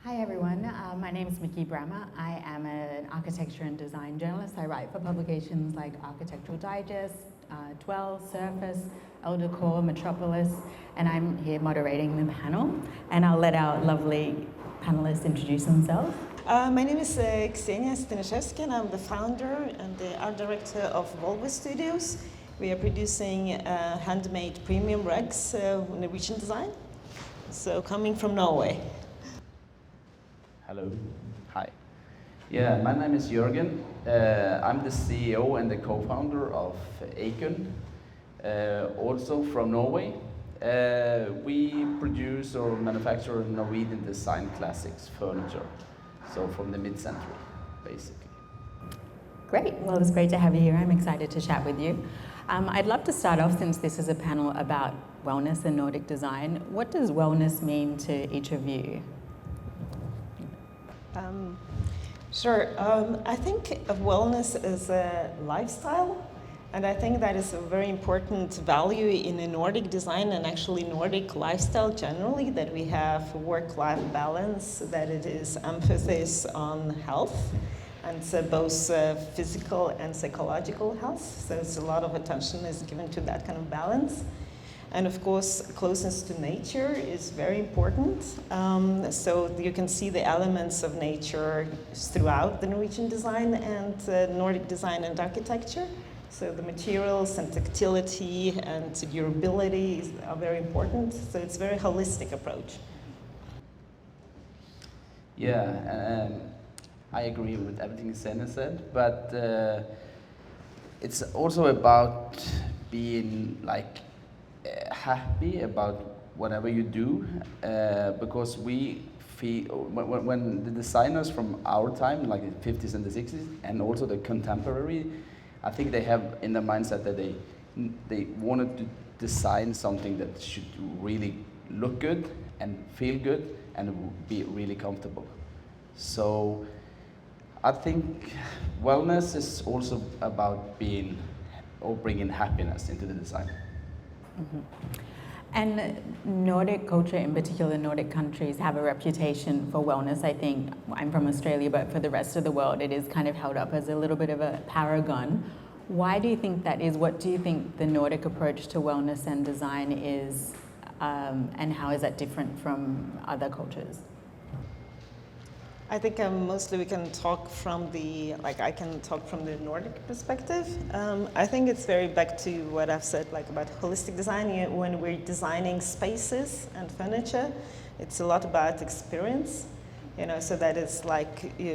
Hi everyone, my name is Mickey Brammer. I am an architecture and design journalist. I write for publications like Architectural Digest, Dwell, Surface, Elder Core, Metropolis, and I'm here moderating the panel. And I'll let our lovely panelists introduce themselves. My name is Ksenia Stanishevsky, and I'm the founder and the art director of Volvo Studios. We are producing handmade premium rugs, Norwegian design, so coming from Norway. Hello. Hi. Yeah, my name is Jørgen. I'm the CEO and the co-founder of Eikon, also from Norway. We produce or manufacture Norwegian design classics furniture, so from the mid-century, basically. Great. Well, it's great to have you here. I'm excited to chat with you. I'd love to start off, since this is a panel about wellness and Nordic design. What does wellness mean to each of you? Sure. I think of wellness as a lifestyle, and I think that is a very important value in a Nordic design and actually Nordic lifestyle generally, that we have work-life balance, that it is emphasis on health, and so both physical and psychological health. So it's a lot of attention is given to that kind of balance. And of course, closeness to nature is very important. So you can see the elements of nature throughout the Norwegian design and Nordic design and architecture. So the materials and tactility and durability are very important. So it's a very holistic approach. Yeah, I agree with everything Senna said, but it's also about being happy about whatever you do, because we feel when the designers from our time, like the 50s and the 60s, and also the contemporary, I think they have in their mindset that they wanted to design something that should really look good and feel good and be really comfortable. So I think wellness is also about being or bringing happiness into the design. Mm-hmm. And Nordic culture, in particular Nordic countries, have a reputation for wellness. I think I'm from Australia, but for the rest of the world it is kind of held up as a little bit of a paragon. Why do you think that is? What do you think the Nordic approach to wellness and design is, and how is that different from other cultures? I think mostly we can talk from I can talk from the Nordic perspective. I think it's very back to what I've said, about holistic design. When we're designing spaces and furniture, it's a lot about experience. So that is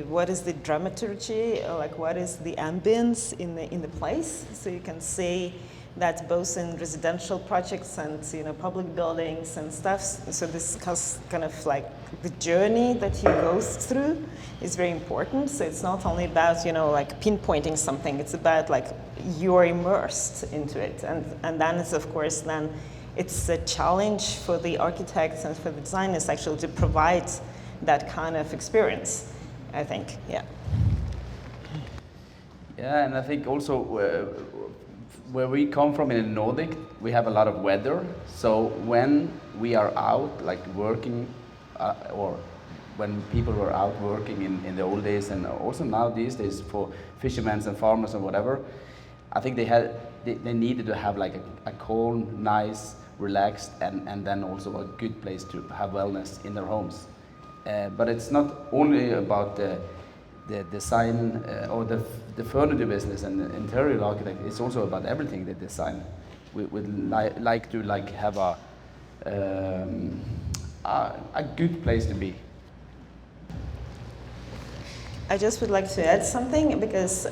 what is the dramaturgy, what is the ambience in the place. So you can see that both in residential projects and public buildings and stuff. So this kind of the journey that he goes through is very important. So it's not only about pinpointing something. It's about you're immersed into it, and then it's of course it's a challenge for the architects and for the designers actually to provide that kind of experience. I think, yeah. Yeah, and I think also where we come from in the Nordic, we have a lot of weather. So when we are out, working, or when people were out working in the old days, and also now these days for fishermen and farmers and whatever, I think they needed to have a calm, nice, relaxed, and then also a good place to have wellness in their homes. But it's not only about the design or the furniture business and the interior architect. It's also about everything they design. We would like to have a good place to be. I just would like to add something, because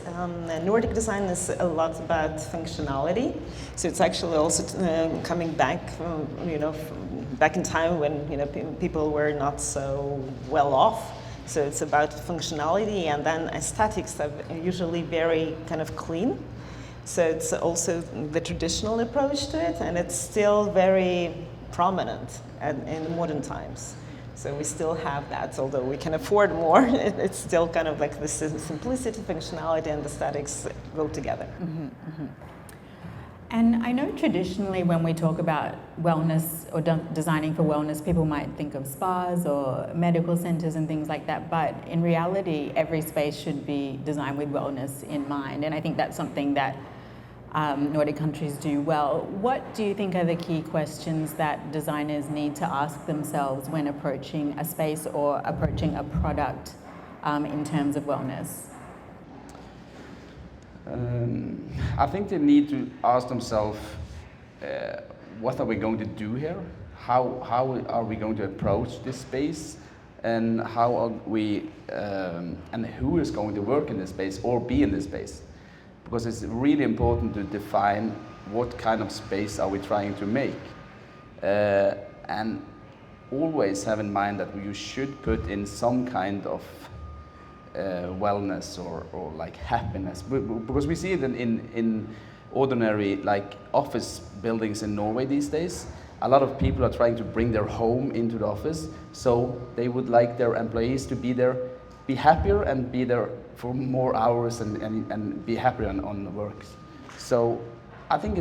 Nordic design is a lot about functionality. So it's actually also coming back from, back in time when people were not so well off. So it's about functionality, and then aesthetics are usually very kind of clean. So it's also the traditional approach to it, and it's still very prominent in modern times. So we still have that, although we can afford more. It's still kind of the simplicity, functionality, and aesthetics go together. Mm-hmm, mm-hmm. And I know traditionally when we talk about wellness or designing for wellness, people might think of spas or medical centers and things like that, but in reality, every space should be designed with wellness in mind. And I think that's something that Nordic countries do well. What do you think are the key questions that designers need to ask themselves when approaching a space or approaching a product in terms of wellness? I think they need to ask themselves, what are we going to do here? How are we going to approach this space? And how are we, and who is going to work in this space or be in this space? Because it's really important to define what kind of space are we trying to make. And always have in mind that you should put in some kind of wellness or like happiness, because we see it in ordinary like office buildings in Norway these days. A lot of people are trying to bring their home into the office, so they would like their employees to be there, be happier and be there for more hours and be happier on the work. So I think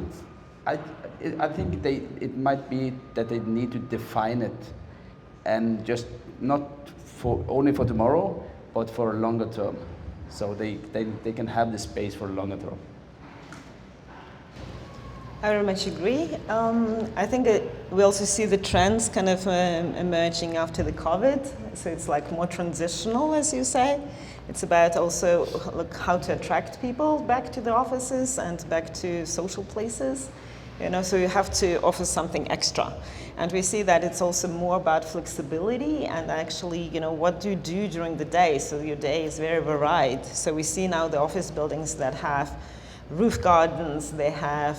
it might be that they need to define it, and just not for only for tomorrow, but for a longer term, so they can have the space for a longer term. I very much agree. I think we also see the trends kind of emerging after the COVID. So it's like more transitional, as you say. It's about also how to attract people back to the offices and back to social places. You know, so you have to offer something extra. And we see that it's also more about flexibility and actually, you know, what do you do during the day? So your day is very varied. So we see now the office buildings that have roof gardens, they have,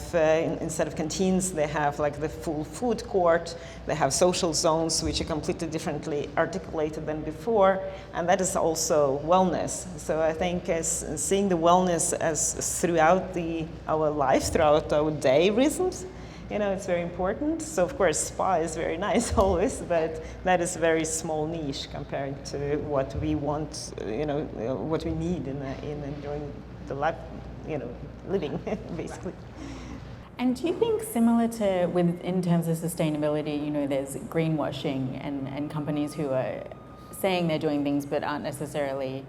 instead of canteens, they have like the full food court, they have social zones which are completely differently articulated than before, and that is also wellness. So I think as seeing the wellness as throughout our life, throughout our day rhythms, you know, it's very important. So of course spa is very nice always, but that is a very small niche compared to what we want, you know, what we need during the life, you know, living basically. And do you think similar to in terms of sustainability, you know, there's greenwashing and companies who are saying they're doing things but aren't necessarily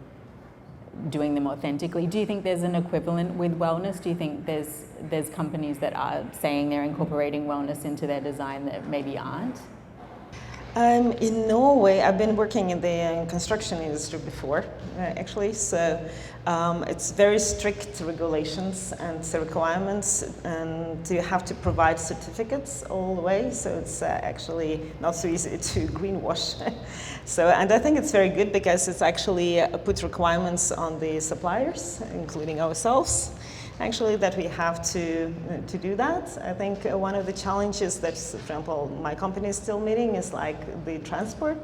doing them authentically. Do you think there's an equivalent with wellness? Do you think there's companies that are saying they're incorporating wellness into their design that maybe aren't? In Norway, I've been working in the construction industry before, actually. So it's very strict regulations and requirements, and you have to provide certificates all the way. So it's actually not so easy to greenwash. So, and I think it's very good because it's actually put requirements on the suppliers, including ourselves, actually, that we have to do that. I think one of the challenges that, for example, my company is still meeting is like the transport,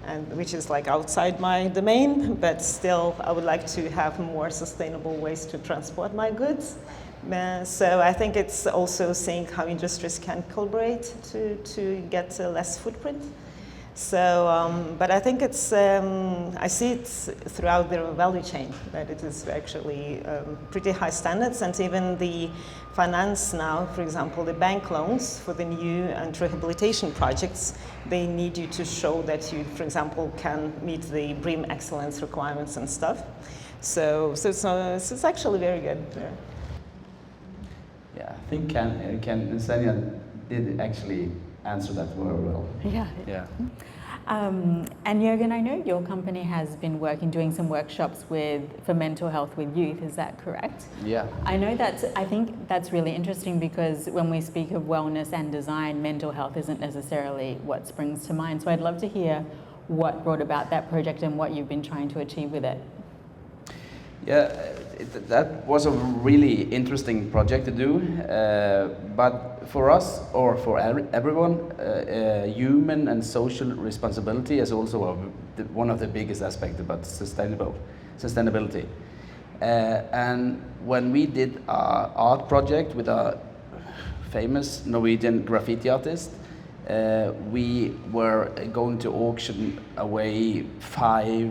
and which is like outside my domain, but still I would like to have more sustainable ways to transport my goods. So I think it's also seeing how industries can collaborate to get a less footprint. So, but I think it's, I see it throughout the value chain, that it is actually pretty high standards, and even the finance now, for example, the bank loans for the new and rehabilitation projects, they need you to show that you, for example, can meet the BREEAM excellence requirements and stuff. So it's actually very good. Yeah, I think Senja did actually answer that very well. Yeah. Yeah. And Jürgen, I know your company has been doing some workshops for mental health with youth. Is that correct? Yeah. I think that's really interesting, because when we speak of wellness and design, mental health isn't necessarily what springs to mind. So I'd love to hear what brought about that project and what you've been trying to achieve with it. Yeah, that was a really interesting project to do, but for us, or for everyone, human and social responsibility is also one of the biggest aspects about sustainability. And when we did our art project with a famous Norwegian graffiti artist, we were going to auction away 5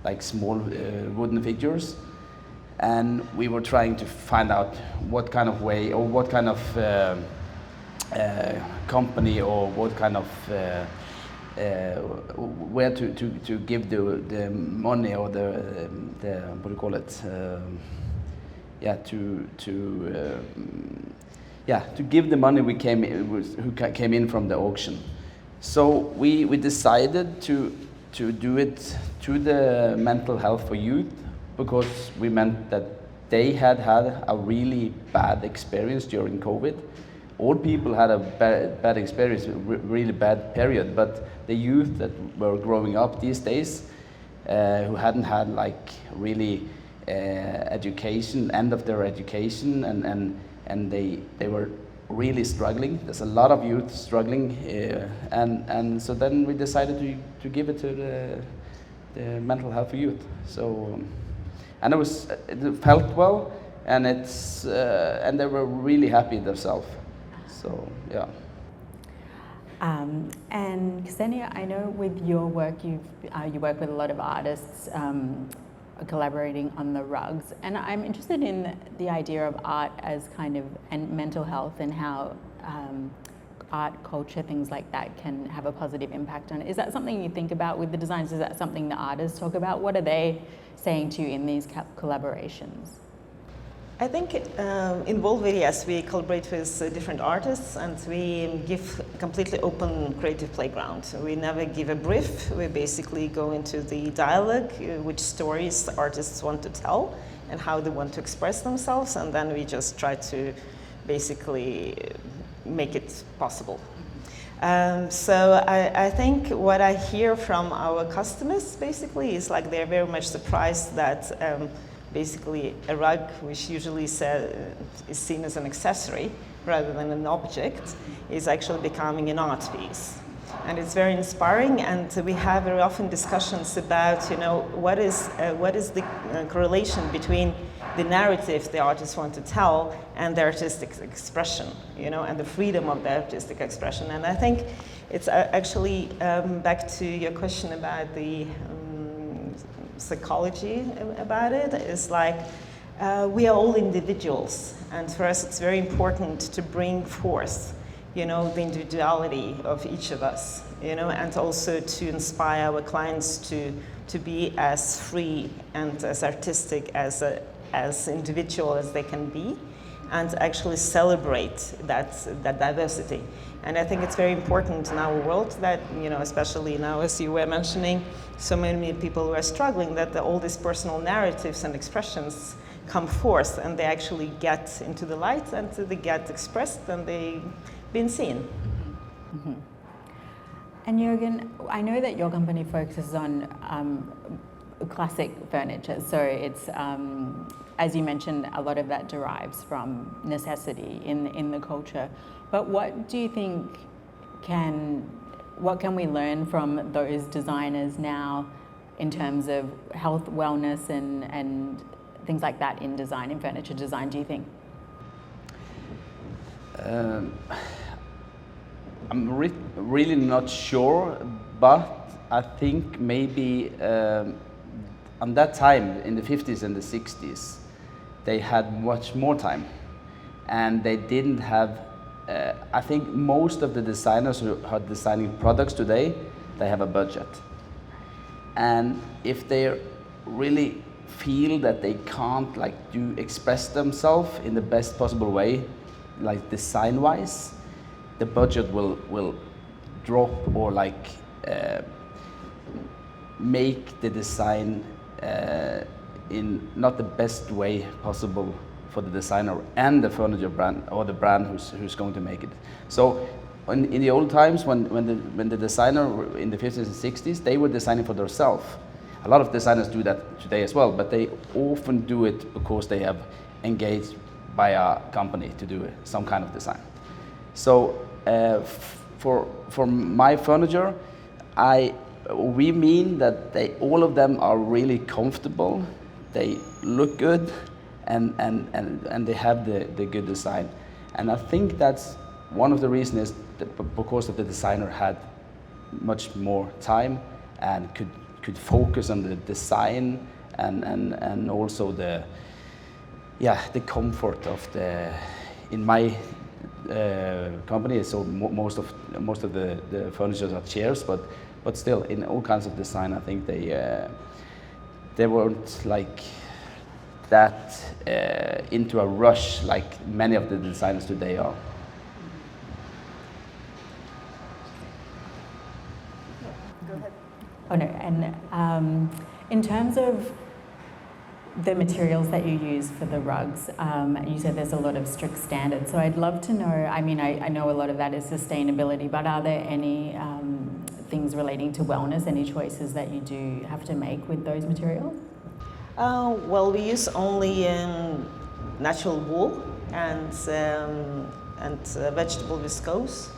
like small wooden figures, and we were trying to find out what kind of way or what kind of company or what kind of where to give the money or the what do you call it, to give the money who came in from the auction. So we decided to do it to the mental health for youth, because we meant that they had a really bad experience during COVID. All people had a bad experience, really bad period, but the youth that were growing up these days, who hadn't had like really education, end of their education, and they were really struggling. There's a lot of youth struggling, and so then we decided to give it to the mental health for youth. So, and it felt well, and and they were really happy themselves. So yeah. And Ksenia, I know with your work, you work with a lot of artists collaborating on the rugs, and I'm interested in the idea of art as kind of, and mental health, and how art, culture, things like that can have a positive impact on it. Is that something you think about with the designs? Is that something the artists talk about? What are they saying to you in these collaborations? I think in Volvo, yes, we collaborate with different artists, and we give completely open creative playground. We never give a brief. We basically go into the dialogue, which stories the artists want to tell and how they want to express themselves, and then we just try to basically make it possible. So I think what I hear from our customers basically is like they're very much surprised that basically a rug, which usually is seen as an accessory rather than an object, is actually becoming an art piece. And it's very inspiring, and we have very often discussions about, you know, what is the correlation between the narrative the artists want to tell and the artistic expression, you know, and the freedom of the artistic expression. And I think it's actually back to your question about the psychology about it, is like we are all individuals, and for us it's very important to bring forth, you know, the individuality of each of us, you know, and also to inspire our clients to be as free and as artistic as individual as they can be, and actually celebrate that diversity. And I think it's very important in our world that, you know, especially now, as you were mentioning, so many people who are struggling, that all these personal narratives and expressions come forth, and they actually get into the light, and they get expressed, and they been seen. Mm-hmm. And Jürgen, I know that your company focuses on classic furniture, so it's as you mentioned, a lot of that derives from necessity in the culture. But what do you think what can we learn from those designers now in terms of health, wellness, and things like that in design, in furniture design, do you think? I'm really not sure, but I think maybe on that time, in the 50s and the 60s, they had much more time, and they didn't have, I think most of the designers who are designing products today, they have a budget. And if they really feel that they can't express themselves in the best possible way, like design-wise, the budget will drop, or make the design in not the best way possible for the designer and the furniture brand, or the brand who's going to make it. So in the old times, when the designer in the 50s and 60s, they were designing for themselves. A lot of designers do that today as well, but they often do it because they have engaged by a company to do some kind of design. So for my furniture, we mean that all of them are really comfortable, they look good, and they have the good design. And I think that's one of the reasons, is that because of the designer had much more time and could focus on the design and also yeah, the comfort of in my company. So most of the furniture are chairs, but still in all kinds of design, I think they weren't like that into a rush like many of the designers today are. Go ahead. Oh no, and in terms of the materials that you use for the rugs, you said there's a lot of strict standards. So I'd love to know, I mean, I know a lot of that is sustainability, but are there any things relating to wellness, any choices that you do have to make with those materials? Well, we use only natural wool and vegetable viscose.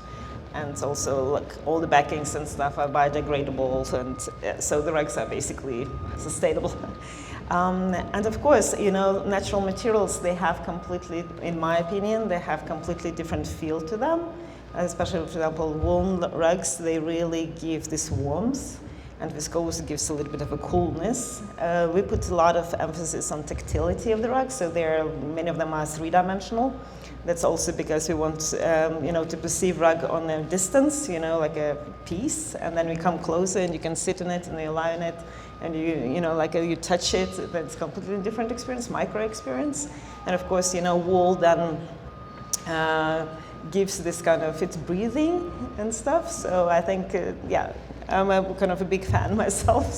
And also, like, all the backings and stuff are biodegradable, and so the rugs are basically sustainable. And of course, you know, natural materials, they have completely, in my opinion, they have completely different feel to them. Especially, for example, woolen rugs, they really give this warmth, and viscose gives a little bit of a coolness. We put a lot of emphasis on tactility of the rugs, so many of them are three-dimensional. That's also because we want, you know, to perceive rug on a distance, you know, like a piece, and then we come closer and you can sit in it and you lie on it, and you know, like you touch it. That's a completely different experience, micro experience. And of course, you know, wool then gives this kind of, it's breathing and stuff. So I think, yeah, I'm a kind of a big fan myself.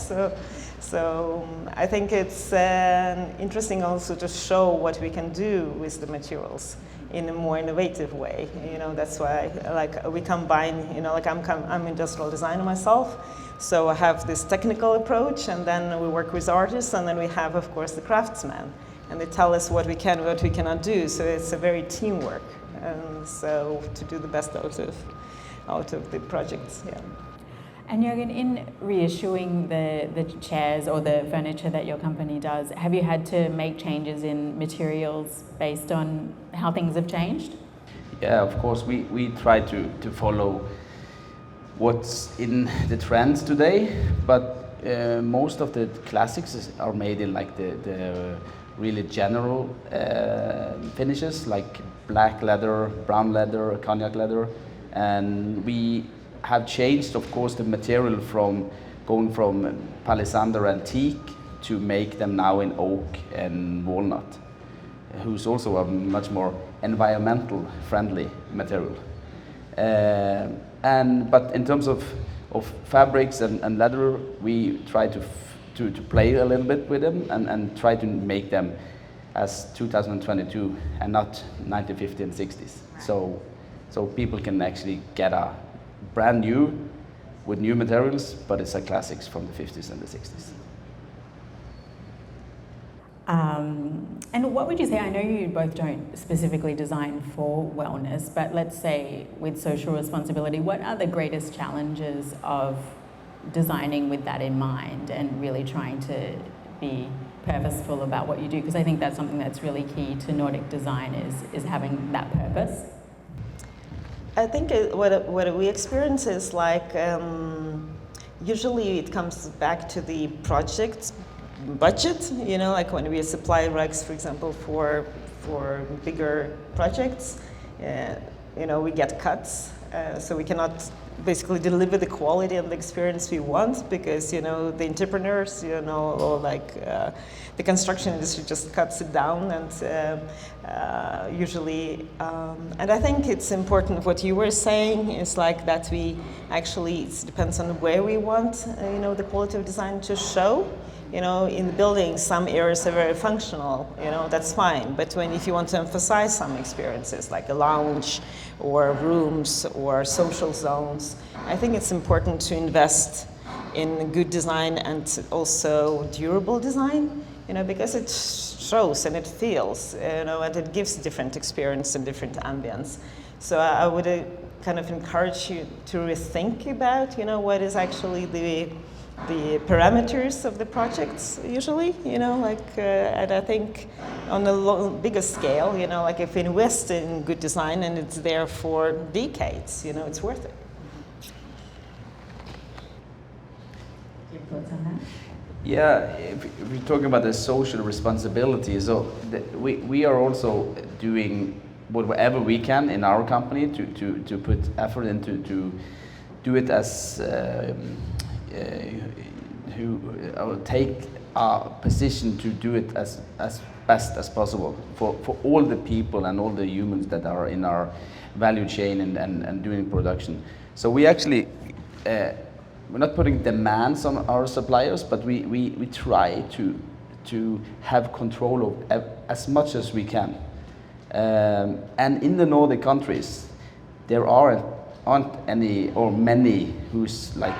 So I think it's interesting also to show what we can do with the materials in a more innovative way. You know, that's why, like, we combine, you know, like I'm industrial designer myself, so I have this technical approach, and then we work with artists, and then we have, of course, the craftsmen, and they tell us what we can, what we cannot do. So it's a very teamwork, and so to do the best out of the projects, yeah. And Jürgen, in reissuing the chairs or the furniture that your company does, have you had to make changes in materials based on how things have changed? Yeah, of course, we try to follow what's in the trends today, but most of the classics are made in like the really general finishes, like black leather, brown leather, cognac leather, and we have changed, of course, the material from going from palisander antique to make them now in oak and walnut, who's also a much more environmental friendly material. But in terms of fabrics and leather, we try to play a little bit with them and try to make them as 2022 and not 1950s and 60s. So people can actually get a brand new with new materials, but it's a classics from the 50s and the 60s. And what would you say, I know you both don't specifically design for wellness, but let's say with social responsibility, what are the greatest challenges of designing with that in mind and really trying to be purposeful about what you do? Because I think that's something that's really key to Nordic design is having that purpose. I think what we experience is like, usually it comes back to the project budget, you know, like when we supply rugs, for example, for bigger projects, you know, we get cuts, so we cannot basically deliver the quality and the experience we want because, you know, the entrepreneurs, you know, or like the construction industry just cuts it down, and usually, and I think it's important what you were saying is like that we actually, it depends on where we want, you know, the quality of design to show. You know, in the building, some areas are very functional, you know, that's fine. But if you want to emphasize some experiences, like a lounge or rooms or social zones, I think it's important to invest in good design and also durable design, you know, because it shows and it feels, you know, and it gives different experience and different ambience. So I would kind of encourage you to rethink about, you know, what is actually the parameters of the projects usually, you know, like, and I think on a bigger scale, you know, like if we invest in good design and it's there for decades, you know, it's worth it. Your thoughts on that? Yeah, if you're talking about the social responsibility, so we are also doing whatever we can in our company to put effort into to do it as who take our position to do it as best as possible for all the people and all the humans that are in our value chain and doing production. So we actually we're not putting demands on our suppliers, but we try to have control of as much as we can. And in the Nordic countries, there aren't any or many who's like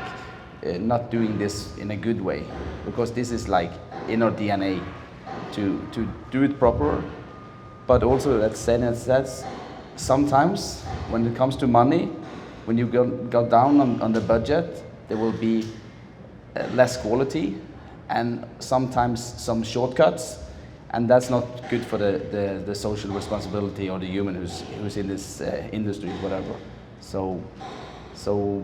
not doing this in a good way, because this is like in our DNA to do it proper. But also, let's say that sometimes when it comes to money, when you go down on the budget, there will be less quality and sometimes some shortcuts, and that's not good for the social responsibility or the human who's in this industry, whatever. So,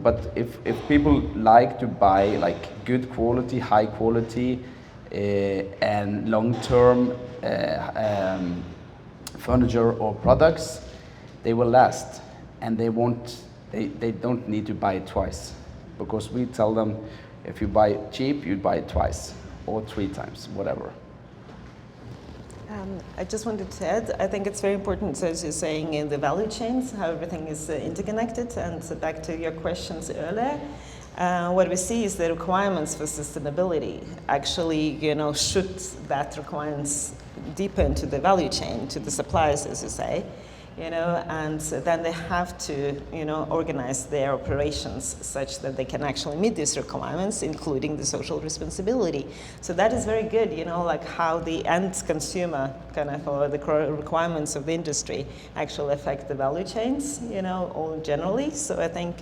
but if people like to buy like good quality, high quality, and long-term furniture or products, they will last, and they don't need to buy it twice, because we tell them if you buy cheap, you buy it twice or 3 times, whatever. I just wanted to add, I think it's very important, as you're saying, in the value chains, how everything is interconnected. And so back to your questions earlier, what we see is the requirements for sustainability actually, shoot that requirements deeper into the value chain, to the suppliers, as you say. And then they have to, organize their operations such that they can actually meet these requirements, including the social responsibility. So that is very good, like how the end consumer or the requirements of the industry actually affect the value chains, all generally. So I think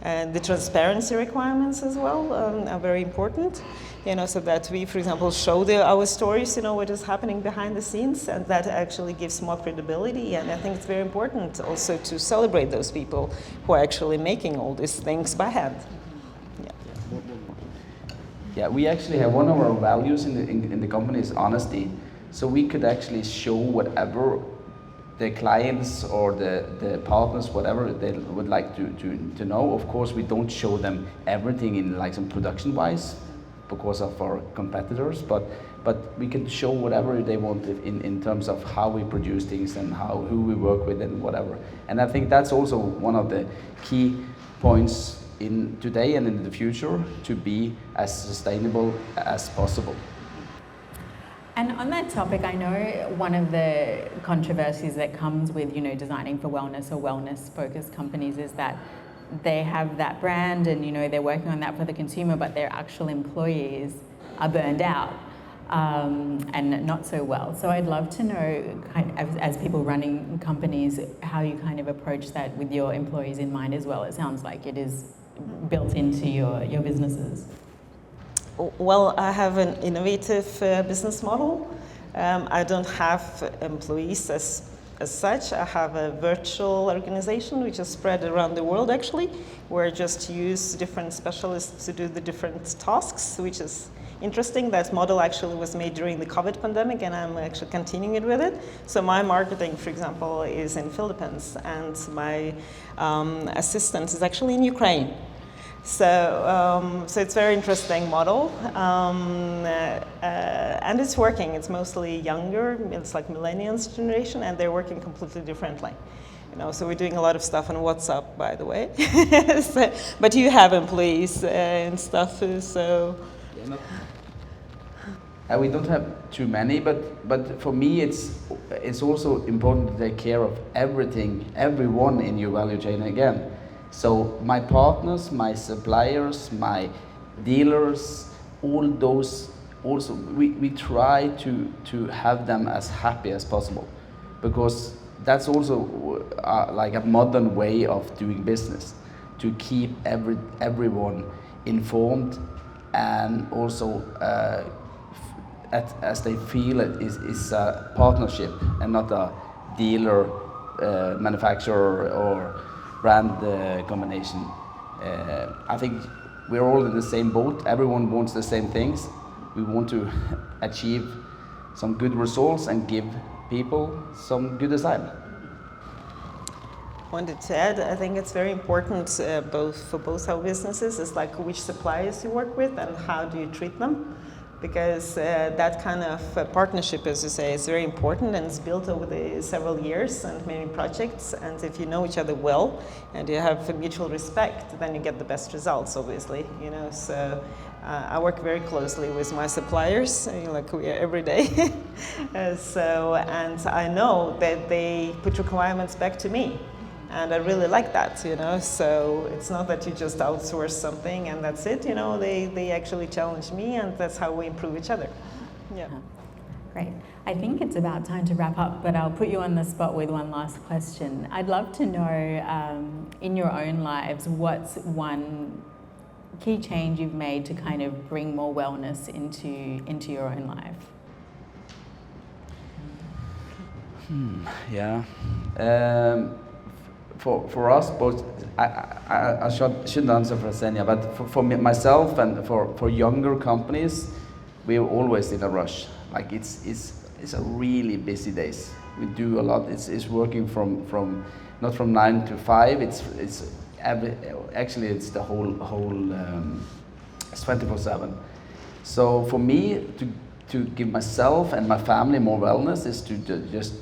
the transparency requirements as well are very important. So that we, for example, show our stories, what is happening behind the scenes, and that actually gives more credibility. And I think it's very important also to celebrate those people who are actually making all these things by hand. Yeah, we actually have one of our values in the company is honesty. So we could actually show whatever the clients or the partners, whatever they would like to know. Of course, we don't show them everything in like some production-wise, because of our competitors, but we can show whatever they want in terms of how we produce things and who we work with and whatever. And I think that's also one of the key points in today and in the future, to be as sustainable as possible. And on that topic, I know one of the controversies that comes with, designing for wellness or wellness-focused companies is that they have that brand and, they're working on that for the consumer, but their actual employees are burned out and not so well. So I'd love to know, as people running companies, how you kind of approach that with your employees in mind as well. It sounds like it is built into your businesses. Well, I have an innovative business model. I don't have employees as such. I have a virtual organization which is spread around the world, actually, where I just use different specialists to do the different tasks, which is interesting. That model actually was made during the COVID pandemic, and I'm actually continuing it with it. So my marketing, for example, is in Philippines, and my assistant is actually in Ukraine. So it's a very interesting model, and it's working. It's mostly younger. It's like millennials generation, and they're working completely differently. So we're doing a lot of stuff on WhatsApp, by the way. But you have employees and stuff, so. We don't have too many, but for me, it's also important to take care of everyone in your value chain again. So my partners, my suppliers, my dealers, all those, also we try to have them as happy as possible, because that's also like a modern way of doing business, to keep everyone informed, and also as they feel it is a partnership and not a dealer, manufacturer or brand combination. I think we're all in the same boat. Everyone wants the same things, we want to achieve some good results and give people some good design. Wanted to add, I think it's very important for both our businesses, is like which suppliers you work with and how do you treat them, because that kind of partnership, as you say, is very important and it's built over the several years and many projects. And if you know each other well and you have mutual respect, then you get the best results, obviously. You know, so I work very closely with my suppliers, like we are every day. And I know that they put requirements back to me. And I really like that, you know, so it's not that you just outsource something and that's it, you know, they actually challenge me and that's how we improve each other. Yeah. Great. I think it's about time to wrap up, but I'll put you on the spot with one last question. I'd love to know, in your own lives, what's one key change you've made to kind of bring more wellness into your own life? Yeah. For us, both, I shouldn't answer for Senja, but for myself and for younger companies, we're always in a rush. Like it's a really busy days. We do a lot. It's working from not from 9 to 5. Actually it's the whole it's 24/7. So for me to give myself and my family more wellness is to just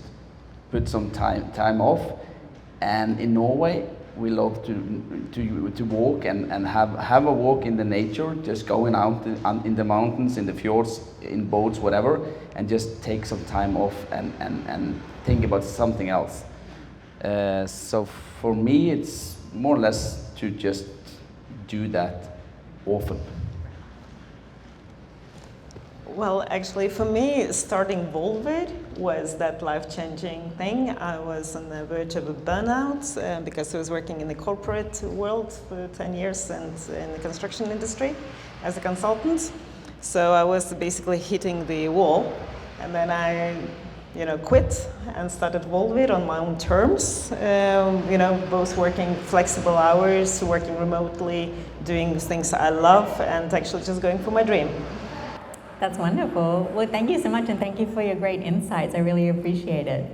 put some time off. And in Norway, we love to walk and have a walk in the nature, just going out in the mountains, in the fjords, in boats, whatever, and just take some time off and think about something else. So for me, it's more or less to just do that often. Well, actually, for me, starting Volvid was that life-changing thing. I was on the verge of a burnout because I was working in the corporate world for 10 years and in the construction industry as a consultant. So I was basically hitting the wall, and then I, quit and started Volvid on my own terms. Both working flexible hours, working remotely, doing things I love, and actually just going for my dream. That's wonderful. Well, thank you so much, and thank you for your great insights. I really appreciate it.